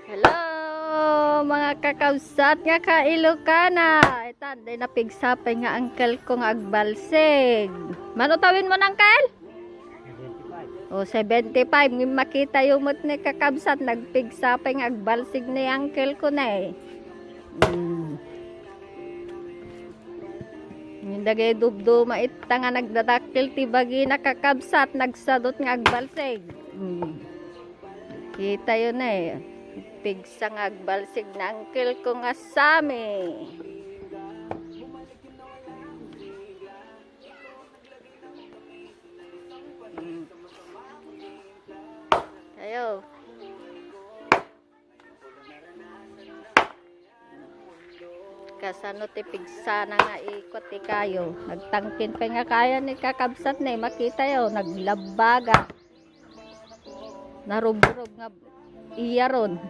Hello mga kakausat nga ka Ilocana. Itan day napigsapay nga uncle ko nga agbalsig. Manutawin mo nang uncle? 75. O 75 ng makita yung mot ni kakabsat nagpigsapay nga agbalsig ni uncle ko na eh. Nindagay dubdo maita nga nagdadakil tibagi na kakabsat nagsadot nga agbalsig. Kita yun eh. Pigsa nga agbalsig na uncle ko nga sami. Ayo. Kasano ti pigsa na nga ikot kayo. Nagtangkin pa nga kaya ni kakabsat na makita yo naglabaga. Narubrob nga iya ron.